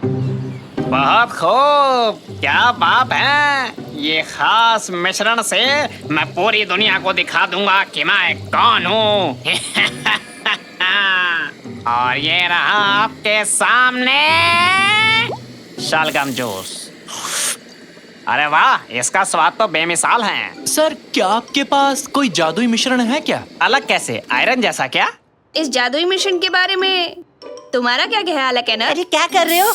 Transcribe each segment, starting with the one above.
बहुत खूब, क्या बात है। ये खास मिश्रण से मैं पूरी दुनिया को दिखा दूंगा कि मैं कौन हूँ। और ये रहा आपके सामने शलगम जूस। अरे वाह, इसका स्वाद तो बेमिसाल है। सर, क्या आपके पास कोई जादुई मिश्रण है क्या? अलग कैसे, आयरन जैसा क्या? इस जादुई मिशन के बारे में तुम्हारा क्या ख्याल है केनर? अरे क्या कर रहे हो?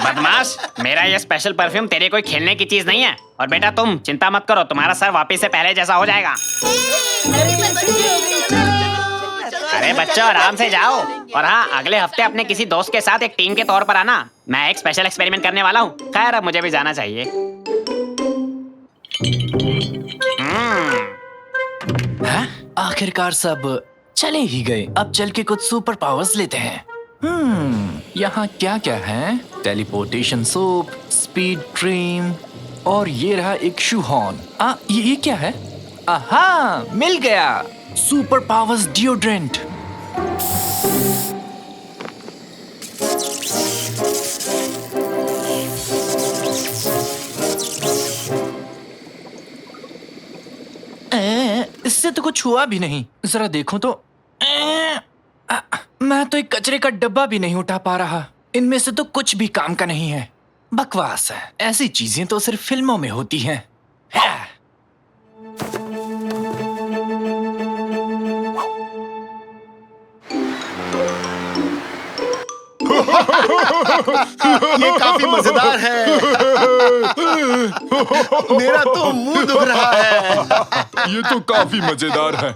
बदमाश, मेरा ये स्पेशल परफ्यूम तेरे कोई खेलने की चीज नहीं है। और बेटा तुम चिंता मत करो, तुम्हारा सर वापिस से पहले जैसा हो जाएगा। अरे बच्चों, आराम से जाओ। और हाँ, अगले हफ्ते अपने किसी दोस्त के साथ एक टीम के तौर पर आना। मैं एक स्पेशल एक्सपेरिमेंट करने वाला हूँ। खैर, अब मुझे भी जाना चाहिए। हैं? आखिरकार सब चले ही गए। अब चल के कुछ सुपर पावर्स लेते हैं। यहाँ क्या क्या है? टेलीपोर्टेशन सोप, स्पीड ड्रीम, और ये रहा एक शू हॉर्न। ये क्या है? आहा, मिल गया। Super powers deodorant. इससे तो कुछ हुआ भी नहीं। जरा देखो तो। मैं तो एक कचरे का डब्बा भी नहीं उठा पा रहा। इनमें से तो कुछ भी काम का नहीं है। बकवास है। ऐसी चीजें तो सिर्फ फिल्मों में होती हैं। ये काफी मजेदार है। मेरा तो मुंह दुख रहा है। ये तो काफी मजेदार है।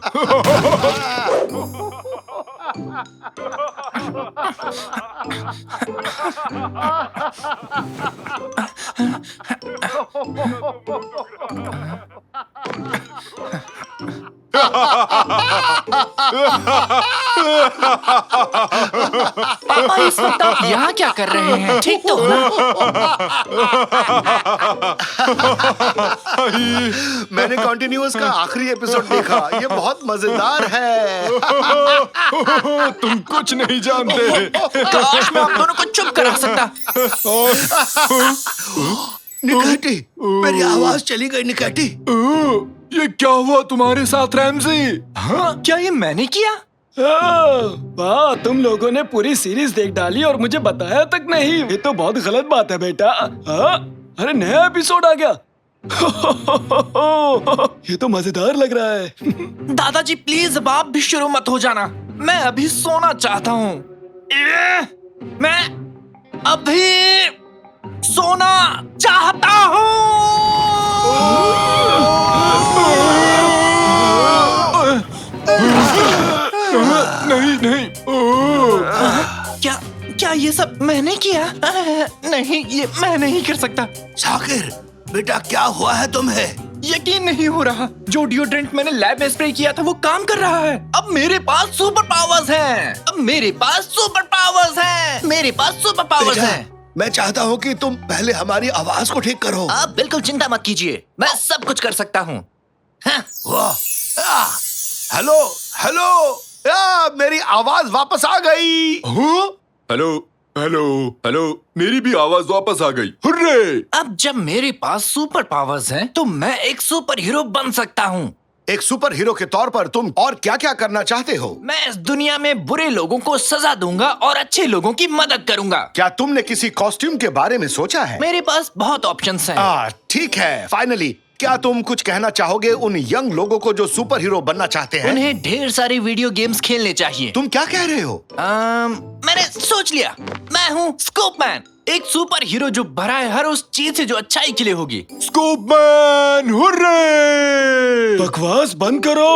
पापा, इस वक्त आप यहाँ क्या कर रहे हैं? ठीक तो हो ना? मैंने कॉन्टिन्यूअस का आखिरी एपिसोड देखा। ये बहुत मजेदार है। तुम कुछ नहीं जानते। काश मैं आप दोनों को चुप करा सकता। निकैटी, मेरी आवाज चली गई। निकैटी, ये क्या हुआ तुम्हारे साथ रैमजी? हाँ, क्या ये मैंने किया? वाह, तुम लोगों ने पूरी सीरीज देख डाली और मुझे बताया तक नहीं। ये तो बहुत गलत बात है बेटा। अरे नया एपिसोड आ गया। ये तो मजेदार लग रहा है। दादाजी प्लीज अब आप भी शुरू मत हो जाना। मैं अभी सोना चाहता हूँ। मैं अभी सोना चाहता नहीं नहीं। क्या क्या ये सब मैंने किया? नहीं, ये मैं नहीं कर सकता। शाकिर बेटा, क्या हुआ है तुम्हें? यकीन नहीं हो रहा। जो डिओड्रेंट मैंने लैब में स्प्रे किया था वो काम कर रहा है। अब मेरे पास सुपर पावर्स हैं। मेरे पास सुपर पावर्स हैं। मैं चाहता हूँ कि तुम पहले हमारी आवाज को ठीक करो। आप बिल्कुल चिंता मत कीजिए, मैं सब कुछ कर सकता हूँ। हेलो हेलो, मेरी आवाज वापस आ गई। हेलो हेलो हेलो, मेरी भी आवाज वापस आ गई। हुर्रे! अब जब मेरे पास सुपर पावर्स हैं, तो मैं एक सुपर हीरो बन सकता हूँ। एक सुपर हीरो के तौर पर तुम और क्या क्या करना चाहते हो? मैं इस दुनिया में बुरे लोगों को सजा दूंगा और अच्छे लोगों की मदद करूंगा। क्या तुमने किसी कॉस्ट्यूम के बारे में सोचा है? मेरे पास बहुत ऑप्शंस हैं। ठीक है। फाइनली, क्या तुम कुछ कहना चाहोगे उन यंग लोगों को जो सुपर हीरो बनना चाहते हैं? उन्हें ढेर सारी वीडियो गेम्स खेलने चाहिए। तुम क्या कह रहे हो? मैंने सोच लिया। मैं हूँ स्कोपमैन, एक सुपर हीरो जो भरा है हर उस चीज से जो अच्छाई के लिए होगी। स्कोपमैन, हुर्रे! बकवास बंद करो।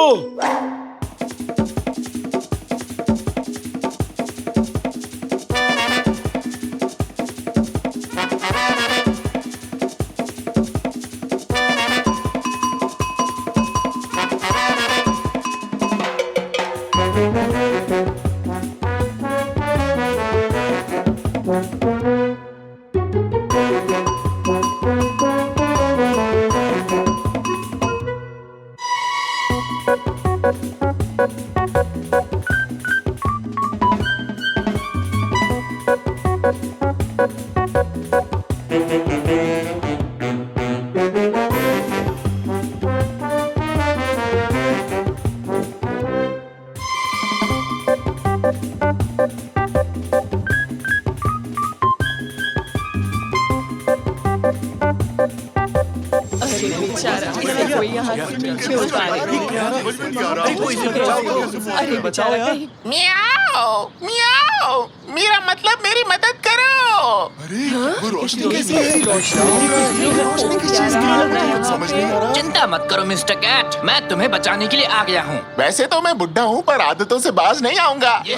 अरे बचाओ यार। मियाओ मियाओ, मेरा मतलब मेरी मदद करो। चिंता मत करो मिस्टर कैट, मैं तुम्हें बचाने के लिए आ गया हूँ। वैसे तो मैं बुढ़ा हूँ पर आदतों से बाज नहीं आऊंगा। ये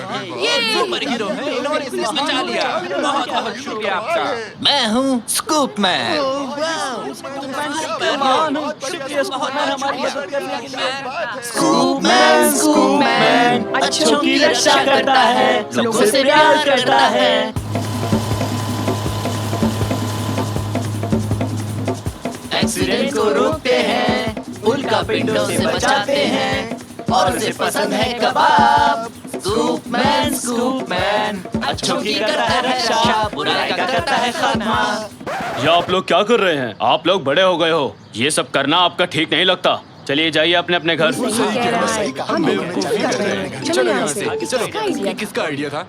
सुपर हीरो है, इन्होंने इसे बचा लिया। बहुत बहुत शुक्रिया आपका। मैं हूँ स्कूप मैन। स्कूप मैन अच्छों की रक्षा करता है, लोगों से प्यार करता है। एक्सीडेंट को रोकते हैं, उल्का पिंडों से बचाते हैं, और उसे पसंद है कबाब। स्कूप मैन अच्छों की करता है रक्षा, बुराई का करता है खात्मा। ये आप लोग क्या कर रहे हैं? आप लोग बड़े हो गए हो, ये सब करना आपका ठीक नहीं लगता। चलिए जाइए अपने अपने घर। चलो यहाँ से, ये किसका आइडिया था?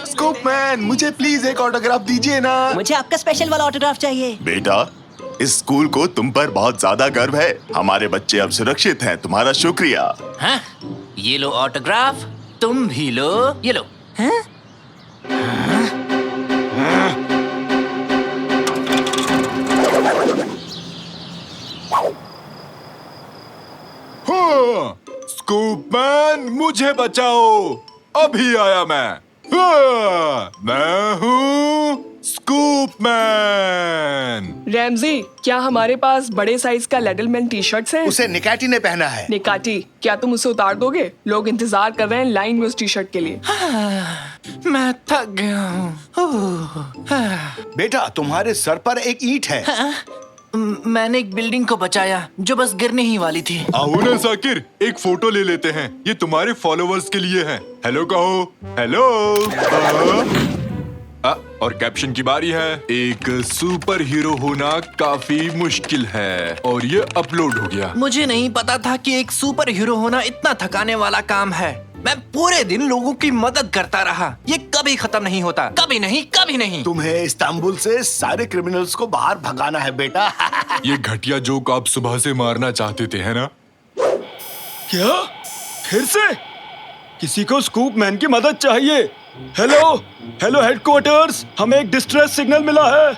स्कूप मैन, मुझे प्लीज एक ऑटोग्राफ दीजिए ना। मुझे आपका स्पेशल वाला ऑटोग्राफ चाहिए। बेटा, इस स्कूल को तुम पर बहुत ज्यादा गर्व है। हमारे बच्चे अब सुरक्षित हैं। तुम्हारा शुक्रिया। हाँ? ये लो ऑटोग्राफ, तुम भी लो, ये लो। हाँ? स्कूप मैन, मुझे बचाओ, अभी आया मैं। मैं हूँ स्कूप मैन। रैमजी, क्या हमारे पास बड़े साइज का लेडलमैन टी शर्ट्स हैं? उसे निकाटी ने पहना है। निकाटी, क्या तुम उसे उतार दोगे? लोग इंतजार कर रहे हैं लाइन में उस टी शर्ट के लिए। मैं थक गया हूँ। बेटा, तुम्हारे सर पर एक ईंट है। मैंने एक बिल्डिंग को बचाया जो बस गिरने ही वाली थी। आओ ना साकिर, एक फोटो ले लेते हैं। ये तुम्हारे फॉलोवर्स के लिए है। हेलो कहो। हेलो। और कैप्शन की बारी है। एक सुपर हीरो होना काफी मुश्किल है, और ये अपलोड हो गया। मुझे नहीं पता था कि एक सुपर हीरो होना इतना थकाने वाला काम है। मैं पूरे दिन लोगों की मदद करता रहा। ये कभी खत्म नहीं होता, कभी नहीं, कभी नहीं। तुम्हें इस्तांबुल से सारे क्रिमिनल्स को बाहर भगाना है बेटा। ये घटिया जोक आप सुबह से मारना चाहते थे, है ना? क्या? फिर से? किसी को स्कूप मैन की मदद चाहिए। हेलो हेलो हेडक्वार्टर्स, हमें एक डिस्ट्रेस सिग्नल मिला है।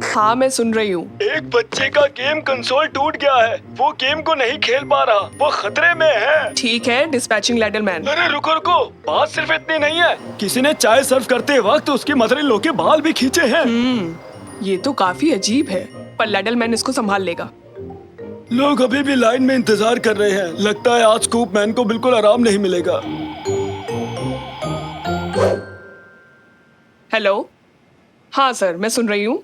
हाँ, मैं सुन रही हूँ। एक बच्चे का गेम कंसोल टूट गया है, वो गेम को नहीं खेल पा रहा, वो खतरे में है। ठीक है, डिस्पैचिंग लेडलमैन। अरे रुको रुको, बात सिर्फ इतनी नहीं है। किसी ने चाय सर्व करते वक्त उसकी मदर इन लॉ के बाल भी खींचे हैं। ये तो काफी अजीब है, पर लेडलमैन इसको संभाल लेगा। लोग अभी भी लाइन में इंतजार कर रहे हैं। लगता है आज स्कूप मैन को बिल्कुल आराम नहीं मिलेगा। हेलो, हाँ सर, मैं सुन रही हूँ।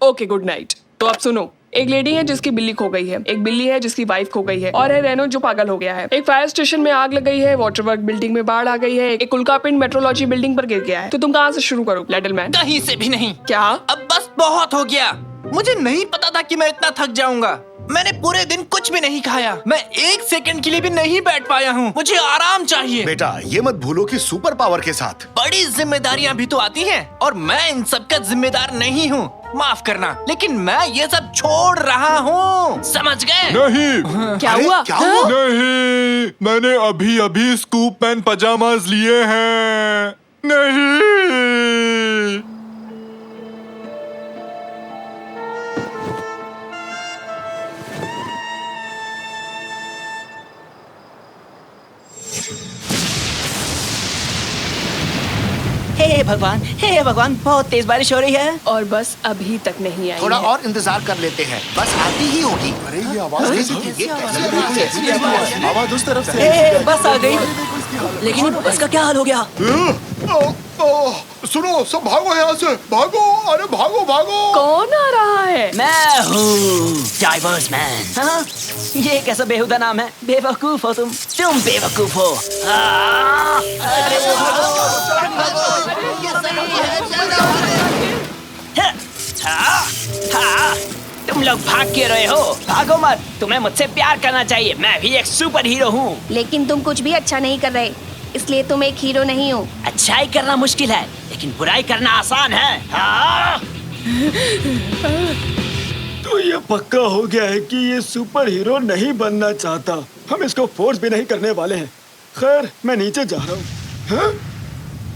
Okay, good night. तो अब सुनो, एक लेडी है जिसकी बिल्ली खो गई है, एक बिल्ली है जिसकी वाइफ खो गई है, और है रेनो जो पागल हो गया है। एक फायर स्टेशन में आग लग गई है, वाटर वर्क बिल्डिंग में बाढ़ आ गई है, एक उल्कापिंड मेट्रोलॉजी बिल्डिंग पर गिर गया है। तो तुम कहाँ से शुरू करो लेडलमैन? कहीं से भी नहीं। क्या? अब बस बहुत हो गया। मुझे नहीं पता था कि मैं इतना थक जाऊंगा। मैंने पूरे दिन कुछ भी नहीं खाया। मैं एक सेकंड के लिए भी नहीं बैठ पाया हूँ। मुझे आराम चाहिए। बेटा, ये मत भूलो कि सुपर पावर के साथ बड़ी जिम्मेदारियाँ भी तो आती हैं, और मैं इन सब का जिम्मेदार नहीं हूँ। माफ करना, लेकिन मैं ये सब छोड़ रहा हूँ। समझ गए? नहीं। क्या अरे, हुआ? क्या हुआ? नहीं, मैंने अभी अभी स्कूप मैन पजामाज लिए हैं। नहीं। हे भगवान, बहुत तेज बारिश हो रही है। और बस अभी तक नहीं आई थोड़ा है। और इंतजार कर लेते हैं, बस आती ही होगी। अरे ये आवाज कैसी थी? आवाज उस तरफ से। हे, बस आ गई। लेकिन बस का क्या हाल हो गया? सुनो, सब भागो यहाँ से, भागो। अरे भागो भागो। कौन आ रहा है? मैं हूँ डाइवर्स मैन। हाँ? ये कैसा बेहुदा नाम है? बेवकूफ हो तुम बेवकूफ हो। अरे तुम लोग भाग क्यों रहे हो? भागो मत, तुम्हें मुझसे प्यार करना चाहिए। मैं भी एक सुपर हीरो हूँ। लेकिन तुम कुछ भी अच्छा नहीं कर रहे। इसलिए तुम एक हीरो नहीं हो। अच्छाई करना मुश्किल है लेकिन बुराई करना आसान है। हाँ? तो ये पक्का हो गया है कि ये सुपर हीरो नहीं बनना चाहता। हम इसको फोर्स भी नहीं करने वाले हैं। खैर, मैं नीचे जा रहा हूँ। हाँ?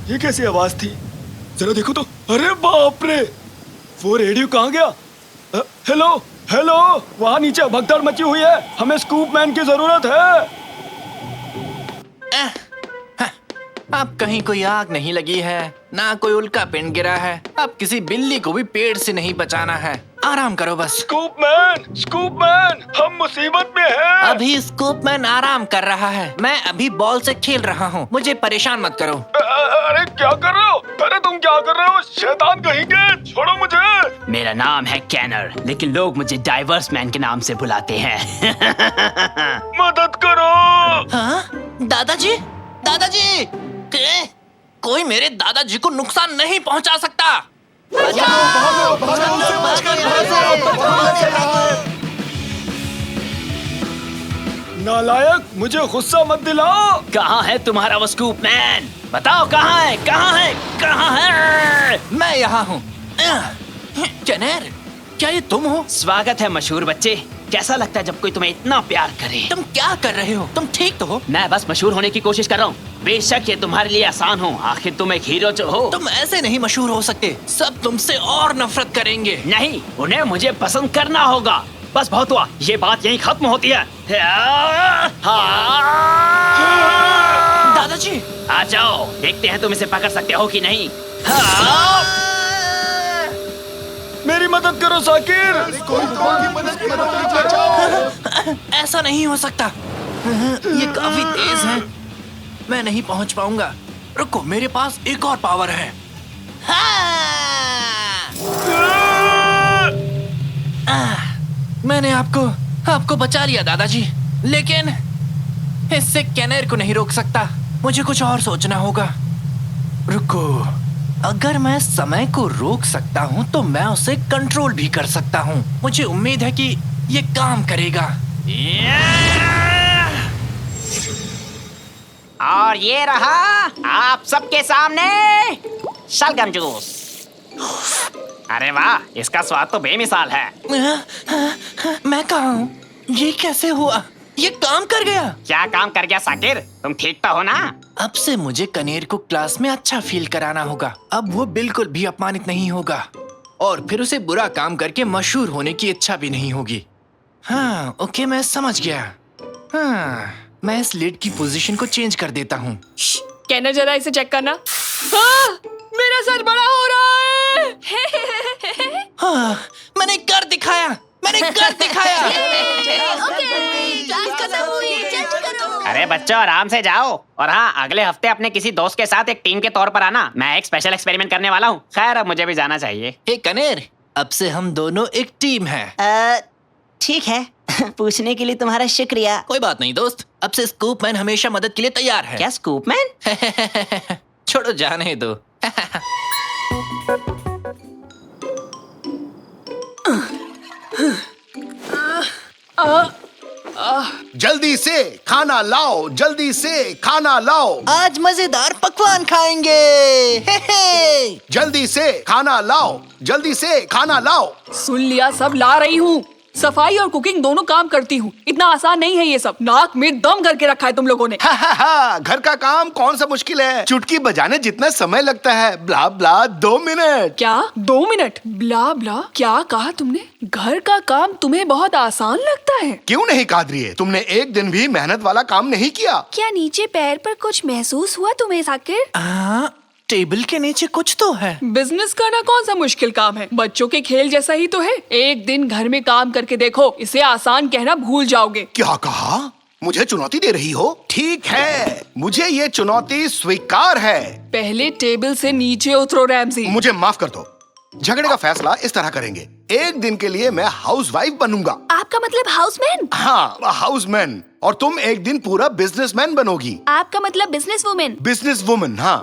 ये कैसी आवाज थी? जरा देखो तो। अरे बाप रे, वो रेडियो कहाँ गया? हेलो हेलो, वहाँ नीचे भगदड़ मची हुई है। हमें स्कूप मैन की जरूरत है। अब कहीं कोई आग नहीं लगी है, ना कोई उल्का पिंड गिरा है। अब किसी बिल्ली को भी पेड़ से नहीं बचाना है। आराम करो बस। स्कूप मैन, हम मुसीबत में हैं। अभी स्कूप मैन आराम कर रहा है। मैं अभी बॉल से खेल रहा हूँ। मुझे परेशान मत करो। अरे क्या कर रहे हो? अरे तुम क्या कर रहे हो? शैतान कहेंगे, छोड़ो मुझे। मेरा नाम है कैनर, लेकिन लोग मुझे डाइवर्स मैन के नाम से बुलाते हैं। मदद करो। हाँ? दादाजी, दादाजी, कोई मेरे दादाजी को नुकसान नहीं पहुंचा सकता। नालायक, मुझे गुस्सा मत दिलाओ। कहाँ है तुम्हारा वो स्कूप मैन? बताओ कहाँ है, कहाँ है, कहाँ है? मैं यहाँ हूँ। कैनर, क्या ये तुम हो? स्वागत है मशहूर बच्चे। कैसा लगता है जब कोई तुम्हें इतना प्यार करे? तुम क्या कर रहे हो? तुम ठीक तो हो? मैं बस मशहूर होने की कोशिश कर रहा हूँ। बेशक ये तुम्हारे लिए आसान हो, आखिर तुम एक हीरो जो हो। तुम ऐसे नहीं मशहूर हो सकते। सब तुमसे और नफरत करेंगे। नहीं, उन्हें मुझे पसंद करना होगा। बस बहुत हुआ, ये बात यहीं खत्म होती है। दादाजी, आ जाओ, देखते हैं तुम इसे पकड़ सकते हो कि नहीं। मेरी मदद करो साकिर। ऐसा नहीं हो सकता। ये काफी तेज है। मैं नहीं पहुंच पाऊंगा। रुको, मेरे पास एक और पावर है। मैंने आपको बचा लिया दादाजी, लेकिन इससे कैनर को नहीं रोक सकता। मुझे कुछ और सोचना होगा। रुको, अगर मैं समय को रोक सकता हूँ तो मैं उसे कंट्रोल भी कर सकता हूँ। मुझे उम्मीद है कि ये काम करेगा। और ये रहा आप सबके सामने शलगम जूस। अरे वाह, इसका स्वाद तो बेमिसाल है। मैं कहाँ हूँ? ये कैसे हुआ? ये काम कर गया। क्या काम कर गया साकिर? तुम ठीक तो हो ना? अब से मुझे कनेर को क्लास में अच्छा फील कराना होगा। अब वो बिल्कुल भी अपमानित नहीं होगा और फिर उसे बुरा काम करके मशहूर होने की इच्छा भी नहीं होगी। हाँ, ओके, मैं समझ गया। हाँ, मैं इस लिड की पोजीशन को चेंज कर देता हूँ। कैनर, जरा इसे चेक करना। मेरा सर बड़ा हो रहा है। हाँ, मैंने कर दिखाया। अरे बच्चों, आराम से जाओ। और हाँ, अगले हफ्ते अपने किसी दोस्त के साथ एक टीम के तौर पर आना। मैं एक स्पेशल एक्सपेरिमेंट करने वाला हूँ। खैर, अब मुझे भी जाना चाहिए। हे कनेर, अब से हम दोनों एक टीम हैं। ठीक है। पूछने के लिए तुम्हारा शुक्रिया। कोई बात नहीं दोस्त, अब से स्कूप मैन हमेशा मदद के लिए तैयार है। क्या स्कूप मैन? छोड़ो, जाने दो। जल्दी से खाना लाओ, जल्दी से खाना लाओ। आज मजेदार पकवान खाएंगे। जल्दी से खाना लाओ, जल्दी से खाना लाओ। सुन लिया, सब ला रही हूँ। सफाई और कुकिंग दोनों काम करती हूँ। इतना आसान नहीं है ये सब। नाक में दम करके रखा है तुम लोगों ने। घर का काम कौन सा मुश्किल है? चुटकी बजाने जितना समय लगता है। ब्ला ब्ला 2 मिनट। क्या 2 मिनट? ब्ला ब्ला क्या कहा तुमने? घर का काम तुम्हें बहुत आसान लगता है? क्यों नहीं कादरिए, तुमने एक दिन भी मेहनत वाला काम नहीं किया। क्या नीचे पैर पर कुछ महसूस हुआ तुम्हें साकिर? टेबल के नीचे कुछ तो है। बिजनेस करना कौन सा मुश्किल काम है? बच्चों के खेल जैसा ही तो है। एक दिन घर में काम करके देखो, इसे आसान कहना भूल जाओगे। क्या कहा? मुझे चुनौती दे रही हो? ठीक है, मुझे ये चुनौती स्वीकार है। पहले टेबल से नीचे उतरो रैमजी। मुझे माफ कर दो। झगड़े का फैसला इस तरह करेंगे। एक दिन के लिए मैं हाउसवाइफ बनूंगा। आपका मतलब हाउसमैन? हाँ, हाउसमैन। और तुम एक दिन पूरा बिजनेसमैन बनोगी। आपका मतलब बिजनेस वुमेन? बिजनेस वुमन, हाँ।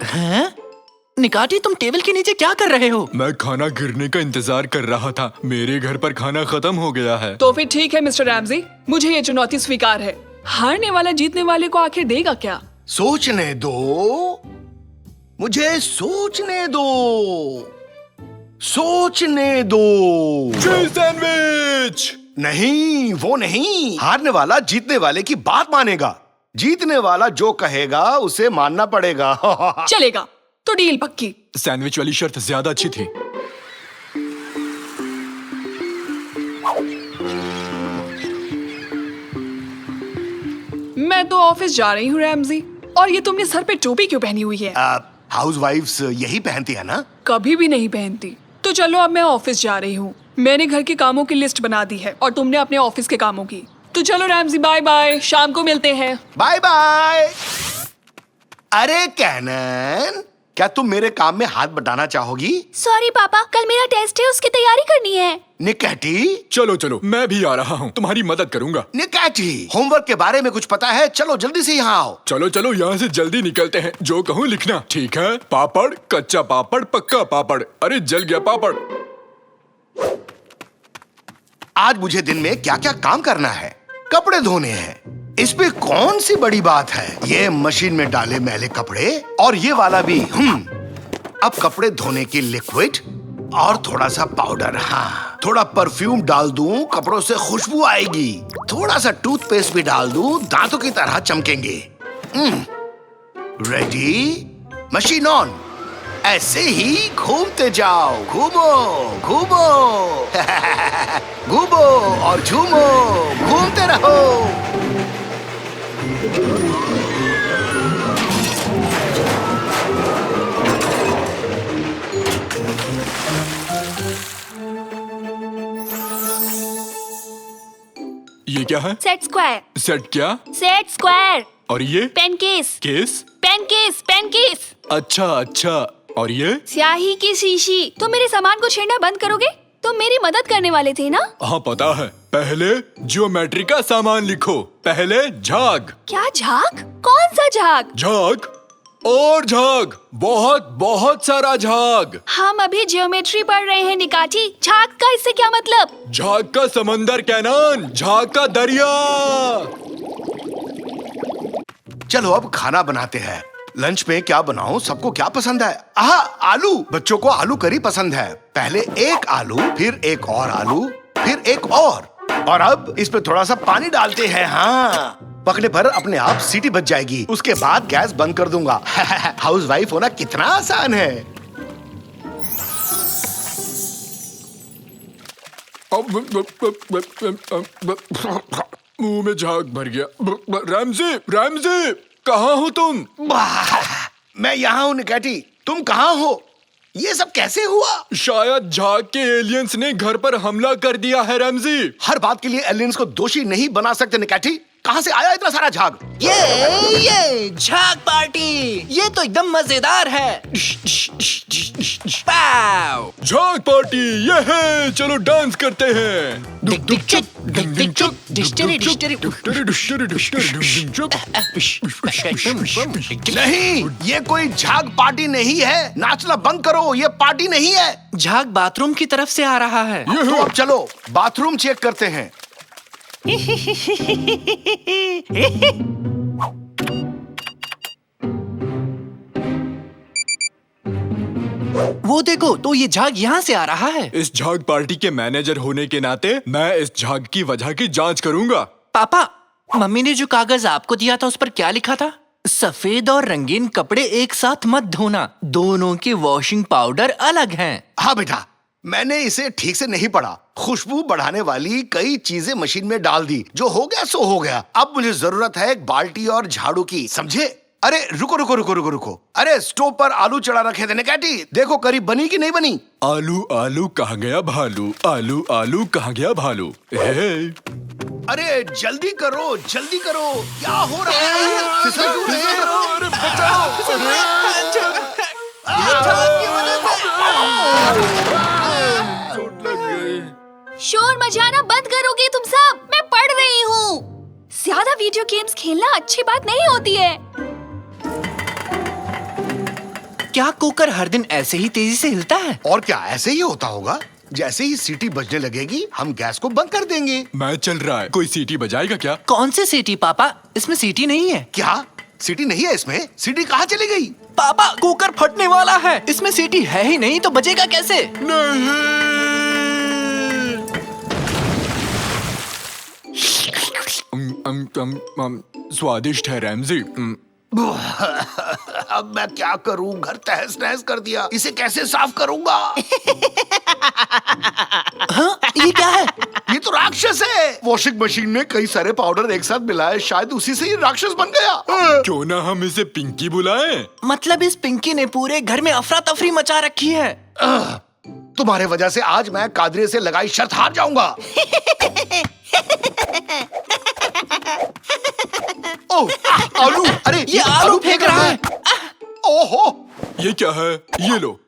निकाटी, तुम टेबल के नीचे क्या कर रहे हो? मैं खाना गिरने का इंतजार कर रहा था। मेरे घर पर खाना खत्म हो गया है। तो फिर ठीक है मिस्टर रैमजी, मुझे ये चुनौती स्वीकार है। हारने वाला जीतने वाले को आखिर देगा क्या? सोचने दो, मुझे सोचने दो, सोचने दो। Cheese sandwich. नहीं, वो नहीं। हारने वाला जीतने वाले की बात मानेगा। जीतने वाला जो कहेगा उसे मानना पड़ेगा। चलेगा, तो डील पक्की। सैंडविच वाली शर्त ज्यादा अच्छी थी। मैं तो ऑफिस जा रही हूँ रैमजी। और ये तुमने सर पे टोपी क्यों पहनी हुई है? हाउसवाइफ्स यही पहनती है ना? कभी भी नहीं पहनती। तो चलो अब मैं ऑफिस जा रही हूँ। मैंने घर के कामों की लिस्ट बना दी है और तुमने अपने ऑफिस के कामों की। तो चलो रैमजी, बाय बाय, शाम को मिलते हैं। Bye bye. अरे कैनन, क्या तुम मेरे काम में हाथ बटाना चाहोगी? सॉरी पापा, कल मेरा टेस्ट है, उसकी तैयारी करनी है। निकैटी, चलो चलो, मैं भी आ रहा हूँ, तुम्हारी मदद करूँगा। निकैटी, होमवर्क के बारे में कुछ पता है? चलो जल्दी से यहाँ आओ। चलो चलो, यहाँ से जल्दी निकलते हैं। जो कहूँ लिखना, ठीक है? पापड़, कच्चा पापड़, पक्का पापड़। अरे जल गया पापड़। आज मुझे दिन में क्या क्या काम करना है? कपड़े धोने हैं, इस पे कौन सी बड़ी बात है? ये मशीन में डाले मैले कपड़े, और ये वाला भी। अब कपड़े धोने की लिक्विड और थोड़ा सा पाउडर। हाँ, थोड़ा परफ्यूम डाल दूं, कपड़ों से खुशबू आएगी। थोड़ा सा टूथपेस्ट भी डाल दूं, दांतों की तरह चमकेंगे। रेडी? Machine on. ऐसे ही घूमते जाओ, घूमो घूमो घूमो और झूमो, घूमते रहो। ये क्या है? Set square. सेट क्या? Set square. और ये? Pen case. Case? Pen case, pen case. अच्छा अच्छा, और ये? स्याही की शीशी। तुम मेरे सामान को छेड़ना बंद करोगे? तुम मेरी मदद करने वाले थे ना? हाँ पता है। पहले ज्योमेट्री का सामान लिखो। पहले झाग। क्या झाग? कौन सा झाग? झाग और झाग, बहुत बहुत सारा झाग। हम अभी ज्योमेट्री पढ़ रहे हैं निकाची। झाग का इससे क्या मतलब? झाग का समंदर कैनान, झाग का दरिया। चलो अब खाना बनाते हैं। लंच में क्या बनाऊं? सबको क्या पसंद है? आलू। बच्चों को आलू करी पसंद है। पहले एक आलू, फिर एक और आलू, फिर एक और अब इस पे थोड़ा सा पानी डालते हैं। हाँ, पकने पर अपने आप सीटी बज जाएगी। उसके बाद गैस बंद कर दूंगा। हाउसवाइफ होना कितना आसान है। मुंह में झाग भर गया। रैमजी, रैमजी, कहाँ हो तुम? मैं यहाँ हूँ निकैटी, तुम कहाँ हो? ये सब कैसे हुआ? शायद झाग के एलियंस ने घर पर हमला कर दिया है रैमजी। हर बात के लिए एलियंस को दोषी नहीं बना सकते निकैटी। कहाँ से आया इतना सारा झाग? ये झाग पार्टी, ये तो एकदम मजेदार है। पाव! झाग पार्टी ये है, चलो डांस करते हैं। नहीं, ये कोई झाग पार्टी नहीं है। नाचना बंद करो, ये पार्टी नहीं है। झाग बाथरूम की तरफ से आ रहा है। तो अब चलो बाथरूम चेक करते हैं। वो देखो, तो ये झाग यहाँ से आ रहा है। इस झाग पार्टी के मैनेजर होने के नाते मैं इस झाग की वजह की जांच करूंगा। पापा, मम्मी ने जो कागज आपको दिया था उस पर क्या लिखा था? सफेद और रंगीन कपड़े एक साथ मत धोना, दोनों के वॉशिंग पाउडर अलग हैं। हाँ बेटा, मैंने इसे ठीक से नहीं पढ़ा। खुशबू बढ़ाने वाली कई चीजें मशीन में डाल दी। जो हो गया सो हो गया। अब मुझे जरूरत है एक बाल्टी और झाड़ू की, समझे? अरे रुको रुको रुको रुको रुको। अरे स्टोव पर आलू चढ़ा रखे थे निकैटी, देखो करी बनी कि नहीं बनी? आलू आलू कहाँ गया भालू, आलू आलू कहाँ गया भालू। अरे जल्दी करो जल्दी करो, क्या हो रहा है? अरे बचाओ। शोर मचाना बंद करोगे तुम सब? मैं पढ़ रही हूँ। ज्यादा वीडियो गेम्स खेलना अच्छी बात नहीं होती है। क्या कुकर हर दिन ऐसे ही तेजी से हिलता है? और क्या ऐसे ही होता होगा? जैसे ही सीटी बजने लगेगी हम गैस को बंद कर देंगे। मैं चल रहा है, कोई सीटी बजाएगा क्या? कौन सी सीटी पापा? इसमें सीटी नहीं है। क्या सीटी नहीं है इसमें। सीटी कहाँ चली गई? पापा कुकर फटने वाला है, इसमें सीटी है ही नहीं तो बजेगा कैसे? स्वादिष्ट है रैमजी। अब मैं क्या करूं? घर तहस नहस कर दिया, इसे कैसे साफ करूंगा? हाँ, ये क्या है? ये तो राक्षस है। वॉशिंग मशीन में कई सारे पाउडर एक साथ मिलाए, शायद उसी से ये राक्षस बन गया। क्यों ना हम इसे पिंकी बुलाएं? मतलब इस पिंकी ने पूरे घर में अफरा तफरी मचा रखी है। तुम्हारे वजह से आज मैं कादरी से लगाई शर्त हार जाऊंगा। ओह, आलू! अरे ये आलू फेंक रहा है। ओहो! ये क्या है? ये लो।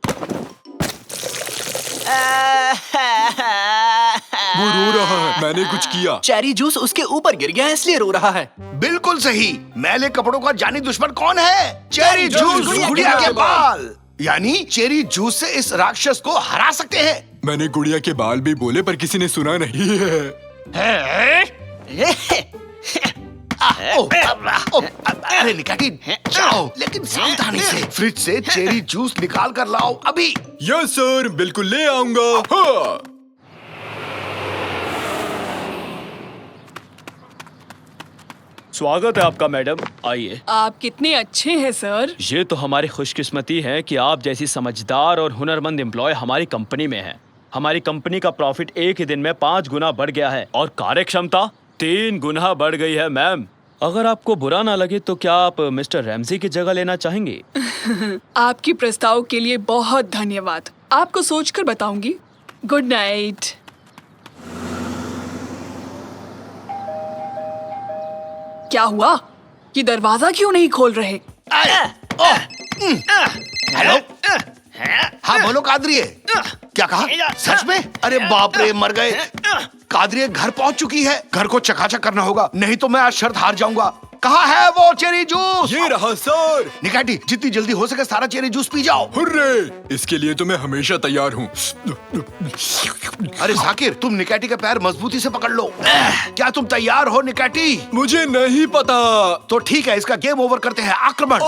वो रो रहा है, मैंने कुछ किया। चेरी जूस उसके ऊपर गिर गया है इसलिए रो रहा है। बिल्कुल सही। मैले कपड़ों का जानी दुश्मन कौन है? चेरी जूस, गुड़िया के बाल। यानी चेरी जूस से इस राक्षस को हरा सकते हैं। मैंने गुड़िया के बाल भी बोले पर किसी ने सुना नहीं है। अरे निकाटी, जाओ लेकिन सावधानी से। फ्रिज से चेरी जूस निकाल कर लाओ अभी। यस सर, बिल्कुल ले आऊंगा। हाँ। स्वागत है आपका मैडम, आइए। आप कितने अच्छे हैं सर। ये तो हमारी खुशकिस्मती है कि आप जैसी समझदार और हुनरमंद एम्प्लॉय हमारी कंपनी में है। हमारी कंपनी का प्रॉफिट एक ही दिन में 5 गुना बढ़ गया है और कार्यक्षमता 3 गुना बढ़ गई है मैम। अगर आपको बुरा ना लगे तो क्या आप मिस्टर रैमजी की जगह लेना चाहेंगे? आपकी प्रस्ताव के लिए बहुत धन्यवाद। आपको सोचकर बताऊंगी। Good night. क्या हुआ? ये दरवाजा क्यों नहीं खोल रहे? हेलो, हाँ बोलो कादरी। क्या कहा? सच में? अरे बाप रे, मर गए। कादरी घर पहुंच चुकी है। घर को चकाचक करना होगा, नहीं तो मैं आज शर्त हार जाऊंगा। कहाँ है वो चेरी जूस? ये रहा सर। निकाटी, जितनी जल्दी हो सके सारा चेरी जूस पी जाओ। हुर्रे! इसके लिए तो मैं हमेशा तैयार हूँ। अरे जाकिर, तुम निकाटी का पैर मजबूती से पकड़ लो। क्या तुम तैयार हो निकाटी? मुझे नहीं पता। तो ठीक है, इसका गेम ओवर करते हैं। आक्रमण!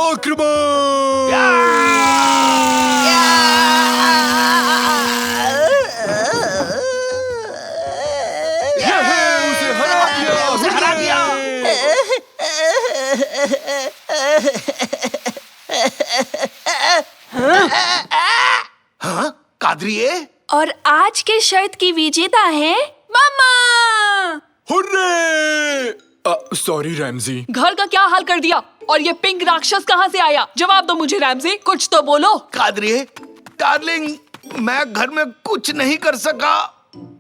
उसे हरा दिया। हाँ, कादरिए। और आज के शर्त की विजेता है मम्मा। हुर्रे! Sorry Ramsay. घर का क्या हाल कर दिया? और ये पिंक राक्षस कहाँ से आया? जवाब दो मुझे रैमजी, कुछ तो बोलो। कादरिए, डार्लिंग, मैं घर में कुछ नहीं कर सका।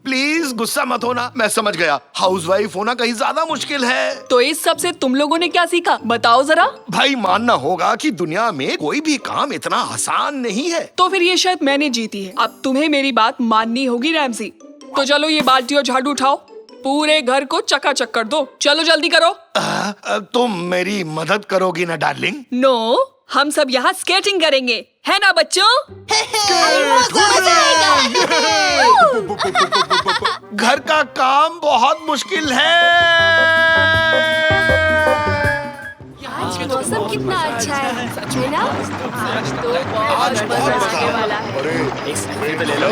प्लीज गुस्सा मत होना। मैं समझ गया, हाउसवाइफ होना कहीं ज्यादा मुश्किल है। तो इस सब से तुम लोगों ने क्या सीखा? बताओ जरा। भाई मानना होगा कि दुनिया में कोई भी काम इतना आसान नहीं है। तो फिर ये शायद मैंने जीती है। अब तुम्हें मेरी बात माननी होगी रैमजी। तो चलो ये बाल्टी और झाड़ू उठाओ, पूरे घर को चकाचक कर दो। चलो जल्दी करो। तुम मेरी मदद करोगी ना डार्लिंग? नो, हम सब यहाँ स्केटिंग करेंगे, है ना बच्चों? घर का काम बहुत मुश्किल है। आज मौसम कितना अच्छा है, सच में ना? आज तो बहुत मजा आने वाला है। एक सेल्फी तो ले लो।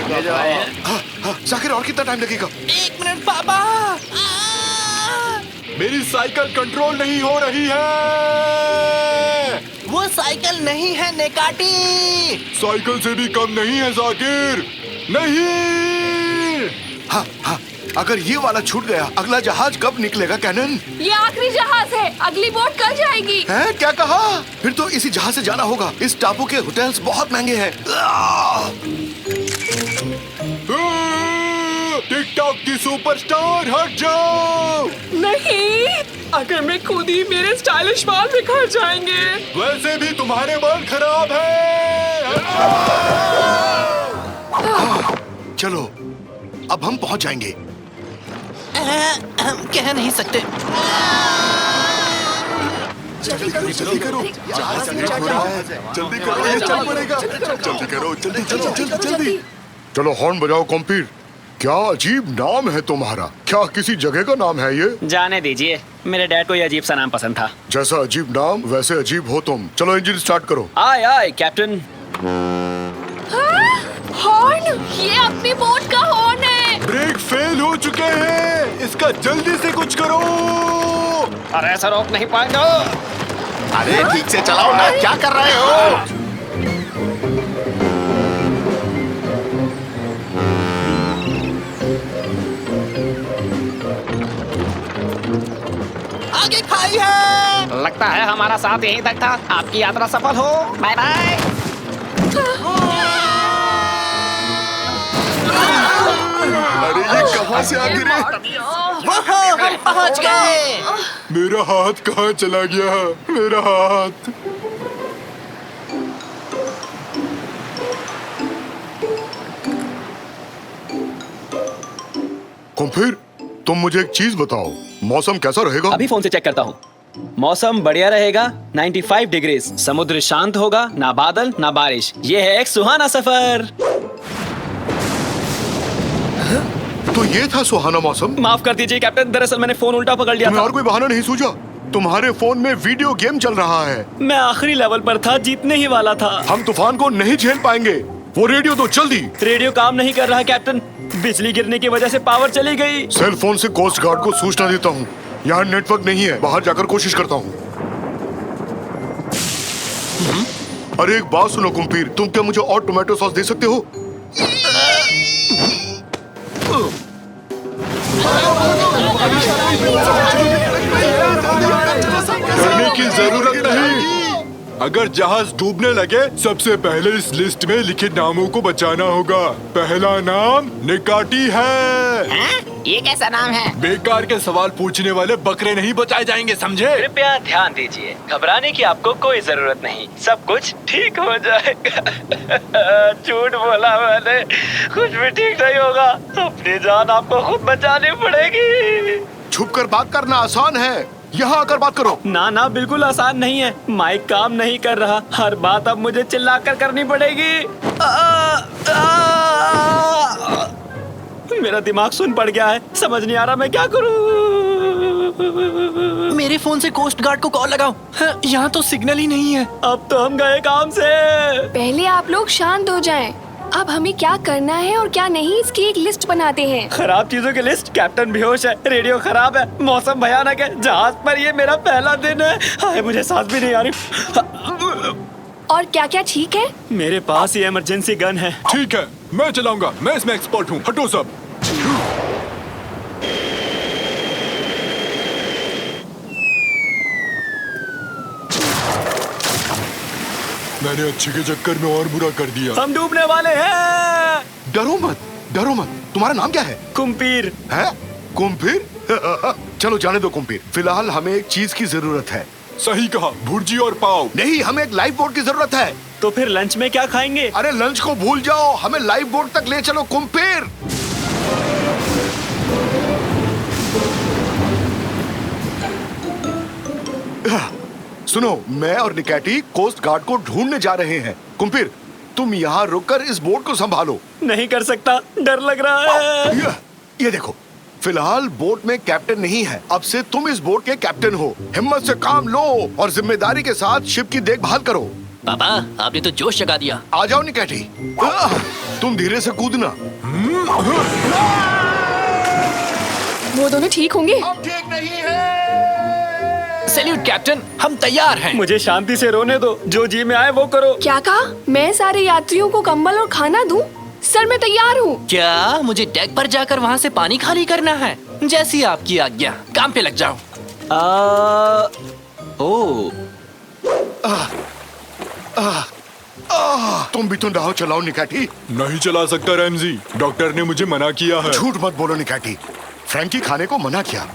ये जो आए हैं। जाकिर, और कितना टाइम लगेगा? 1 मिनट पापा। मेरी साइकिल कंट्रोल नहीं हो रही है। वो साइकिल नहीं है निकाटी। साइकिल से भी कम नहीं है जाकिर। नहीं। हाँ हाँ, अगर ये वाला छूट गया, अगला जहाज कब निकलेगा कैनन? ये आखिरी जहाज है, अगली बोट कल जाएगी। है? क्या कहा? फिर तो इसी जहाज से जाना होगा। इस टापू के होटल्स बहुत महंगे हैं। टिकटॉक की सुपरस्टार, हट जाओ। नहीं, अगर मैं खुद ही मेरे स्टाइलिश बाल बिखर जाएंगे। वैसे भी तुम्हारे बाल खराब है। चलो, अब हम पहुंच जाएंगे। हम कह नहीं सकते। जल्दी करो, जल्दी करो, जल्दी करो, ये चल पड़ेगा। जल्दी करो, जल्दी जल्दी जल्दी जल्दी। चलो हॉर्न बजाओ कॉम्पीर। क्या अजीब नाम है तुम्हारा। क्या किसी जगह का नाम है ये? जाने दीजिए, मेरे डैड को ये अजीब सा नाम पसंद था। जैसा अजीब नाम वैसे अजीब हो तुम। चलो इंजन स्टार्ट करो। आए आए कैप्टन। हॉर्न, ये अपनी बोट का हॉर्न है। ब्रेक फेल हो चुके हैं, इसका जल्दी से कुछ करो। अरे ऐसा रोक नहीं पाएंगे। अरे ठीक से चलाओ ना, क्या कर रहे हो? आगे खाई है। लगता है हमारा साथ यहीं तक था। आपकी यात्रा सफल हो। Bye bye. अरे ये कहाँ से आ गिरे? हम पहुंच गए। मेरा हाथ कहाँ चला गया? मेरा हाथ। कुम्फिर, तुम मुझे एक चीज बताओ, मौसम कैसा रहेगा? अभी फोन से चेक करता हूँ। मौसम बढ़िया रहेगा, 95 डिग्री। समुद्र शांत होगा, ना बादल ना बारिश। ये है एक सुहाना सफर। तो ये था सुहाना मौसम। माफ कर दीजिए कैप्टन, दरअसल मैंने फोन उल्टा पकड़ लिया तुम्हें था। और कोई बहाना नहीं सूझा? तुम्हारे फोन में वीडियो गेम चल रहा है। मैं आखिरी लेवल पर था, जीतने ही वाला था। हम तूफान को नहीं झेल पाएंगे। वो रेडियो तो जल्दी। रेडियो काम नहीं कर रहा कैप्टन, बिजली गिरने की वजह से पावर चली गई। सेल फोन से कोस्ट गार्ड को सूचना देता हूँ। यहाँ नेटवर्क नहीं है, बाहर जाकर कोशिश करता हूँ। अरे एक बात सुनो कुम्पीर, तुम क्या मुझे और टोमेटो सॉस दे सकते हो? करने की जरूरत नहीं। अगर जहाज डूबने लगे, सबसे पहले इस लिस्ट में लिखे नामों को बचाना होगा। पहला नाम निकाटी है। ये कैसा नाम है? बेकार के सवाल पूछने वाले बकरे नहीं बचाए जाएंगे, समझे? कृपया ध्यान दीजिए, घबराने की आपको कोई जरूरत नहीं, सब कुछ ठीक हो जाएगा। झूठ बोला मैंने, कुछ भी ठीक नहीं होगा। अपनी जान आपको खुद बचानी पड़ेगी। छुप कर बात करना आसान है, यहाँ आकर बात करो। ना ना, बिल्कुल आसान नहीं है। माइक काम नहीं कर रहा, हर बात अब मुझे चिल्लाकर करनी पड़ेगी। मेरा दिमाग सुन पड़ गया है, समझ नहीं आ रहा मैं क्या करूं। मेरे फोन से कोस्ट गार्ड को कॉल लगाओ। यहाँ तो सिग्नल ही नहीं है। अब तो हम गए काम से। पहले आप लोग शांत हो जाएं। अब हमें क्या करना है और क्या नहीं, इसकी एक लिस्ट बनाते हैं। खराब चीजों की लिस्ट। कैप्टन बेहोश है, रेडियो खराब है, मौसम भयानक है, जहाज पर ये मेरा पहला दिन है। हाय, मुझे सांस भी नहीं आ रही। और क्या क्या ठीक है? मेरे पास ये इमरजेंसी गन है। ठीक है, मैं चलाऊंगा, मैं इसमें एक्सपर्ट हूँ। हटो सब। मैंने अच्छे के चक्कर में और बुरा कर दिया। हम डूबने वाले हैं। डरो मत, डरो मत। तुम्हारा नाम क्या है? कुम्पीर। है? कुम्पीर? चलो जाने दो कुम्पीर। फिलहाल हमें एक चीज की जरूरत है। सही कहा, भुर्जी और पाव। नहीं, हमें एक लाइफ बोट की जरूरत है। तो फिर लंच में क्या खाएंगे? अरे लंच को भूल जाओ, हमें लाइफ बोट तक ले चलो कुम्पीर। सुनो, मैं और निकैटी कोस्ट गार्ड को ढूंढने जा रहे हैं। कुम्पीर, तुम यहाँ रुककर इस बोट को संभालो। नहीं कर सकता, डर लग रहा है। ये देखो, फिलहाल बोट में कैप्टन नहीं है। अब से तुम इस बोट के कैप्टन हो। हिम्मत से काम लो और जिम्मेदारी के साथ शिप की देखभाल करो। पापा, आपने तो जोश जगा दिया। आ जाओ निकैटी। तुम धीरे से कूदना। वो दोनों ठीक होंगे? अब ठीक नहीं है। सैल्यूट कैप्टन, हम तैयार हैं। मुझे शांति से रोने दो, जो जी में आए वो करो। क्या कहा? मैं सारे यात्रियों को कंबल और खाना दूं? सर, मैं तैयार हूँ। क्या मुझे डेक पर जाकर वहाँ से पानी खाली करना है? जैसी आपकी आज्ञा, काम पे लग जाओ। तुम भी तो नाव चलाओ निकैटी। नहीं चला सकता रैमजी, डॉक्टर ने मुझे मना किया है। झूठ मत बोलो निकैटी। फ्रैंकी खाने को मना किया।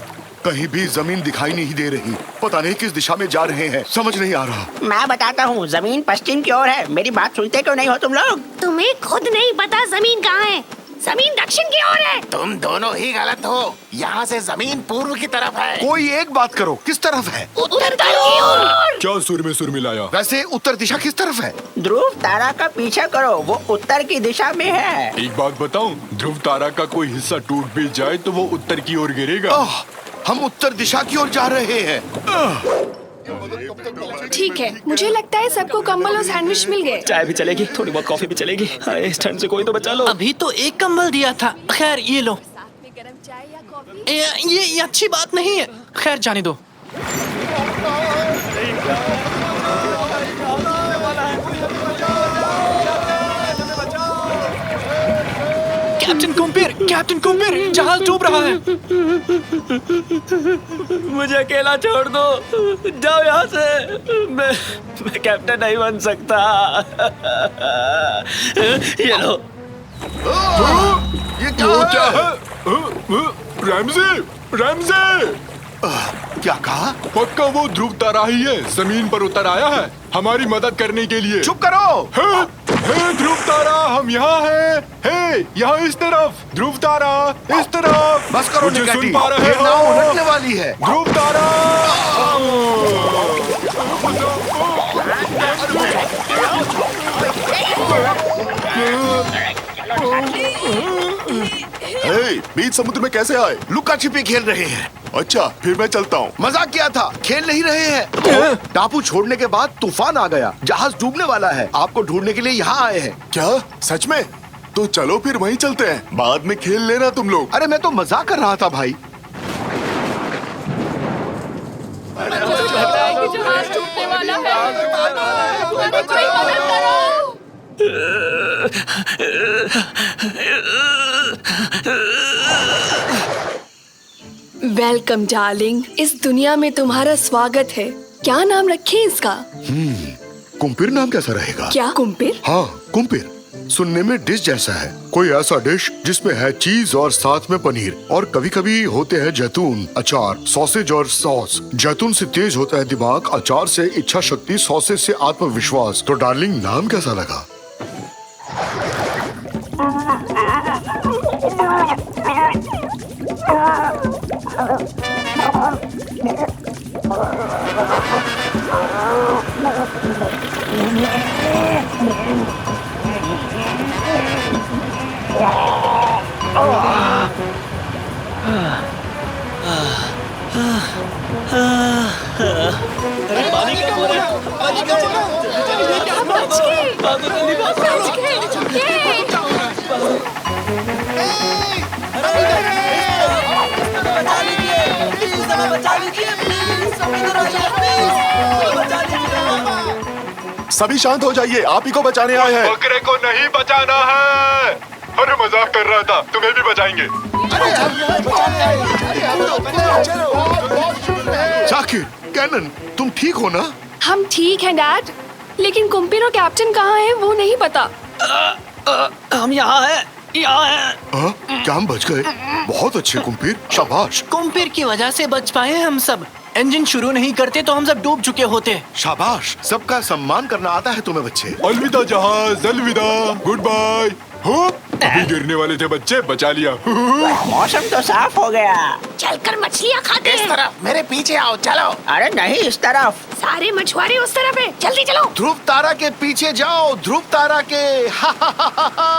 कहीं भी जमीन दिखाई नहीं दे रही। पता नहीं किस दिशा में जा रहे हैं, समझ नहीं आ रहा। मैं बताता हूँ, जमीन पश्चिम की ओर है। मेरी बात सुनते क्यों नहीं हो तुम लोग? तुम्हें खुद नहीं पता जमीन कहाँ है? जमीन दक्षिण की ओर है। तुम दोनों ही गलत हो। यहाँ से जमीन पूर्व की तरफ है। कोई एक बात करो, किस तरफ है? उत्तर की ओर। क्या सुर में सुर मिलाया? वैसे उत्तर दिशा किस तरफ है? ध्रुव तारा का पीछा करो, वो उत्तर की दिशा में है। एक बात बताऊं, ध्रुव तारा का कोई हिस्सा टूट भी जाए तो वो उत्तर की ओर गिरेगा। हम उत्तर दिशा की ओर जा रहे हैं। ठीक है, मुझे लगता है सबको कंबल और सैंडविच मिल गए। चाय भी चलेगी, थोड़ी बहुत कॉफी भी चलेगी। हाय, इस ठंड से कोई तो बचा लो। अभी तो एक कंबल दिया था। खैर ये लो। ये अच्छी बात नहीं है। खैर जाने दो। कैप्टन कुम्पीर, जहाज डूब रहा है। मुझे अकेला छोड़ दो, जाओ यहाँ से। मैं कैप्टन नहीं बन सकता। ये लो। ये क्या है? रैमज़ी, रैमज़ी! क्या कहा? पक्का वो ध्रुव तारा ही है, जमीन पर उतर आया है हमारी मदद करने के लिए। चुप करो। हे ध्रुव तारा, हम यहाँ हैं। हे, यहाँ इस तरफ। ध्रुव तारा, इस तरफ। बस करो मुझे निकाटी, सुन पा रहे ये हो? नाव उलटने वाली है। ध्रुव तारा। हे, बीच समुद्र में कैसे आए? लुका छिपी खेल रहे हैं। अच्छा, फिर मैं चलता हूँ। मजाक किया था, खेल नहीं रहे हैं। टापू छोड़ने के बाद तूफान आ गया, जहाज डूबने वाला है। आपको ढूंढने के लिए यहाँ आए हैं। क्या सच में? तो चलो फिर वहीं चलते हैं, बाद में खेल लेना तुम लोग। अरे मैं तो मजाक कर रहा था भाई। जहाज टूटने वाला है। कोई मदद करो। वेलकम डार्लिंग, इस दुनिया में तुम्हारा स्वागत है। क्या नाम रखें इसका? कुम्पीर नाम कैसा रहेगा? क्या कुम्पीर? हाँ कुम्पीर, सुनने में डिश जैसा है। कोई ऐसा डिश जिसमें है चीज और साथ में पनीर, और कभी कभी होते हैं जैतून, अचार, सॉसेज और सॉस। जैतून से तेज होता है दिमाग, अचार से इच्छा शक्ति, सॉसेज से आत्मविश्वास। तो डार्लिंग नाम कैसा लगा? सभी शांत हो जाइए, आप ही को बचाने आए हैं। बकरे को नहीं बचाना है। अरे मजाक कर रहा था, तुम्हें भी बचाएंगे। जाकिर, कैनन, तुम ठीक हो ना? हम ठीक हैं डैड, लेकिन कुम्पीर और कैप्टन कहाँ हैं वो नहीं पता। हम यहाँ हैं, यहाँ हैं। हाँ? क्या हम बच गए? बहुत अच्छे कुम्पीर, शाबाश। कुम्पीर की वजह से बच पाए हम सब। इंजन शुरू नहीं करते तो हम सब डूब चुके होते। शाबाश, सबका सम्मान करना आता है तुम्हें बच्चे। अलविदा जहाज, अलविदा, गुड बाय। अभी गिरने वाले थे बच्चे, बचा लिया। मौसम तो साफ हो गया। चलकर मछलियाँ खाते इस हैं। तरफ, मेरे पीछे आओ, चलो। अरे नहीं, इस तरफ। सारे मछुआरे उस तरफ है, जल्दी चलो। ध्रुव तारा के पीछे जाओ, ध्रुव तारा के। हा हा हा हा हा।